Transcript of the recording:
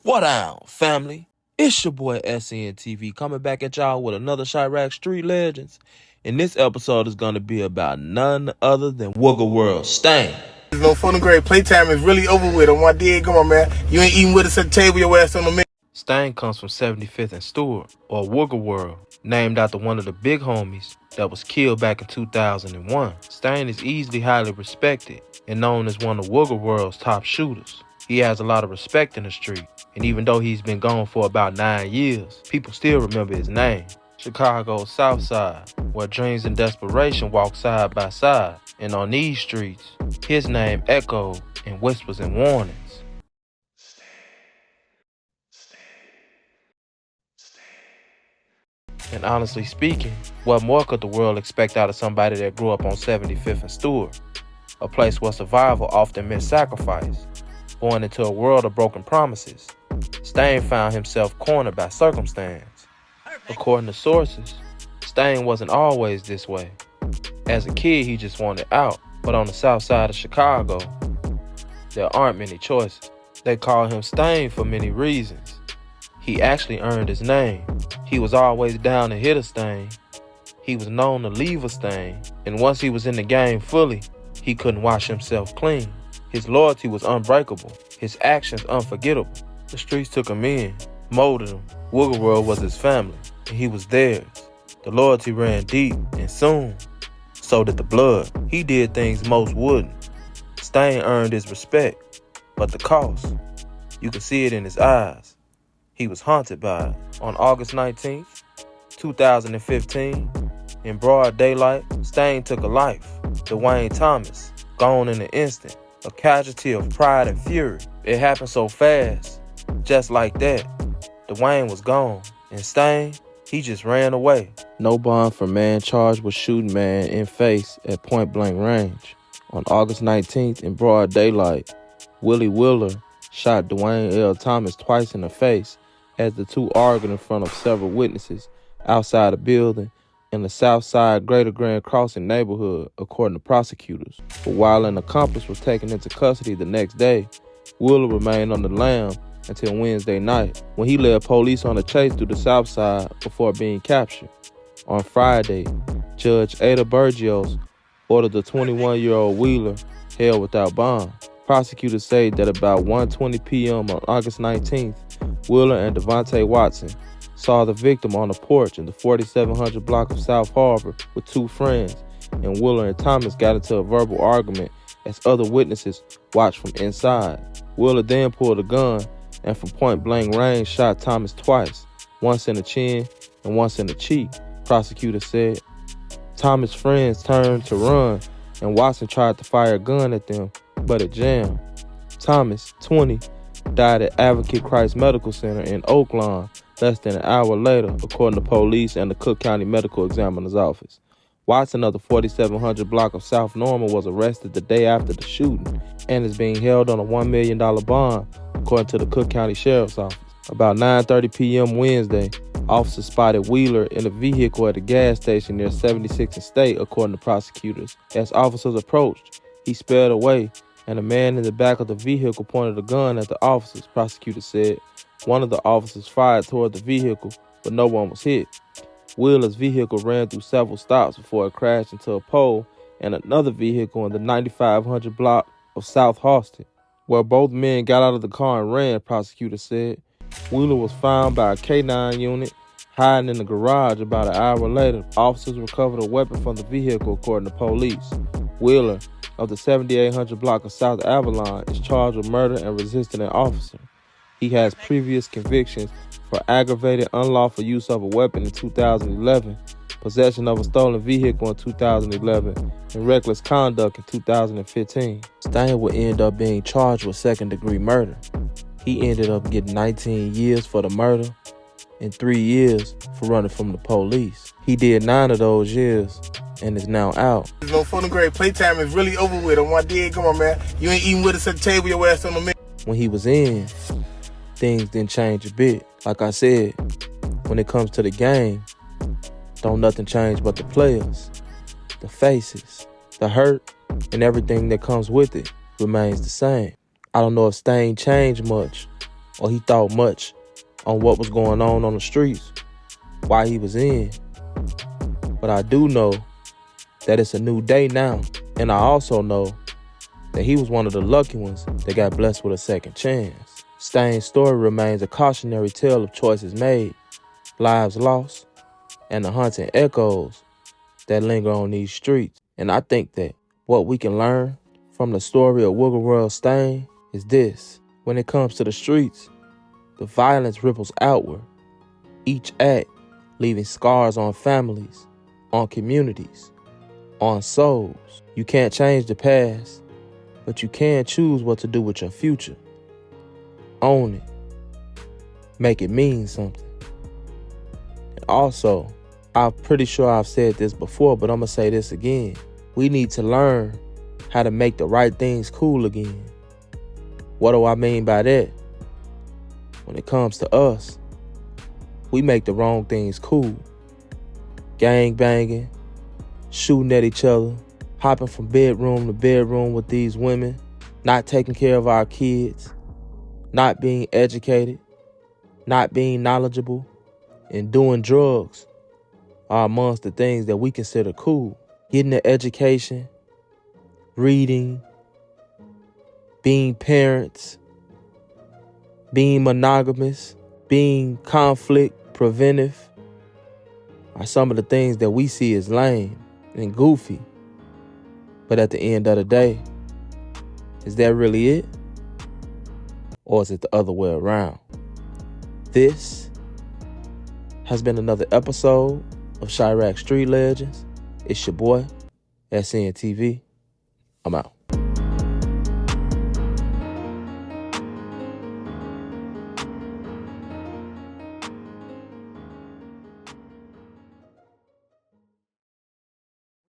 What down, family? It's your boy SNTV coming back at y'all with another Chiraq Street Legends. And this episode is going to be about none other than Wuga World Stain. No fun and great. Playtime is really over with. On my dig, come on, man. You ain't eating with us at the table, your ass on the menu. Stain comes from 75th and Stewart, or Wuga World, named after one of the big homies that was killed back in 2001. Stain is easily highly respected and known as one of Wuga World's top shooters. He has a lot of respect in the street, and even though he's been gone for about 9 years, people still remember his name. Chicago's South Side, where dreams and desperation walk side by side, and on these streets, his name echoed in whispers and warnings. And honestly speaking, what more could the world expect out of somebody that grew up on 75th and Stewart, a place where survival often meant sacrifice, born into a world of broken promises? Stain found himself cornered by circumstance. According to sources, Stain wasn't always this way. As a kid, he just wanted out, but on the south side of Chicago, there aren't many choices. They call him Stain for many reasons. He actually earned his name. He was always down to hit a stain. He was known to leave a stain. And once he was in the game fully, he couldn't wash himself clean. His loyalty was unbreakable. His actions unforgettable. The streets took him in, molded him. Wuga World was his family, and he was theirs. The loyalty ran deep, and soon, so did the blood. He did things most wouldn't. Stain earned his respect, but the cost, you could see it in his eyes. He was haunted by it. On August 19th, 2015, in broad daylight, Stain took a life. Dwayne Thomas, gone in an instant, a casualty of pride and fury. It happened so fast, just like that. Dwayne was gone, and Stain, he just ran away. No bond for man charged with shooting man in face at point-blank range. On August 19th, in broad daylight, Willie Wheeler shot Dwayne L. Thomas twice in the face as the two argued in front of several witnesses outside a building in the South Side Greater Grand Crossing neighborhood, according to prosecutors. But while an accomplice was taken into custody the next day, Wheeler remained on the lam until Wednesday night, when he led police on a chase through the South Side before being captured. On Friday, Judge Ada Burgios ordered the 21-year-old Wheeler held without bond. Prosecutors say that about 1:20 p.m. on August 19th, Wheeler and Devontae Watson saw the victim on a porch in the 4700 block of South Harbor with two friends, and Wheeler and Thomas got into a verbal argument as other witnesses watched from inside. Wheeler then pulled a gun and from point-blank range shot Thomas twice, once in the chin and once in the cheek, prosecutors said. Thomas' friends turned to run, and Watson tried to fire a gun at them, but it jammed. Thomas, 20, died at Advocate Christ Medical Center in Oaklawn less than an hour later, according to police and the Cook County Medical Examiner's Office. Watson of the 4700 block of South Normal was arrested the day after the shooting and is being held on a $1 million bond, according to the Cook County Sheriff's Office. About 9:30 p.m. Wednesday, officers spotted Wheeler in a vehicle at a gas station near 76th and State, according to prosecutors. As officers approached, he sped away, and a man in the back of the vehicle pointed a gun at the officers, prosecutors said. One of the officers fired toward the vehicle, but no one was hit. Wheeler's vehicle ran through several stops before it crashed into a pole and another vehicle in the 9500 block of South Halsted, where both men got out of the car and ran, prosecutors said. Wheeler was found by a K-9 unit hiding in the garage. About an hour later, officers recovered a weapon from the vehicle, according to police. Wheeler, of the 7800 block of South Avalon, is charged with murder and resisting an officer. He has previous convictions for aggravated unlawful use of a weapon in 2011, possession of a stolen vehicle in 2011, and reckless conduct in 2015. Stain would end up being charged with second-degree murder. He ended up getting 19 years for the murder and 3 years for running from the police. He did 9 of those years and is now out. No fun and great. Playtime is really over with. On my dig, come on, man. You ain't eating with us at the table, your ass on the menu. When he was in, things didn't change a bit. Like I said, when it comes to the game, don't nothing change but the players, the faces, the hurt, and everything that comes with it remains the same. I don't know if Stain changed much, or he thought much on what was going on the streets while he was in. But I do know that it's a new day now. And I also know that he was one of the lucky ones that got blessed with a second chance. Stain's story remains a cautionary tale of choices made, lives lost, and the haunting echoes that linger on these streets. And I think that what we can learn from the story of Wuga World Stain is this. When it comes to the streets, the violence ripples outward, each act leaving scars on families, on communities, on souls. You can't change the past, but you can choose what to do with your future. Own it. Make it mean something. And also, I'm pretty sure I've said this before, but I'm going to say this again. We need to learn how to make the right things cool again. What do I mean by that? When it comes to us, we make the wrong things cool. Gang banging, shooting at each other, hopping from bedroom to bedroom with these women, not taking care of our kids, not being educated, not being knowledgeable, and doing drugs are amongst the things that we consider cool. Getting an education, reading, being parents, being monogamous, being conflict preventive are some of the things that we see as lame and goofy. But at the end of the day, is that really it? Or is it the other way around? This has been another episode of Chiraq Street Legends. It's your boy, SNTV. I'm out.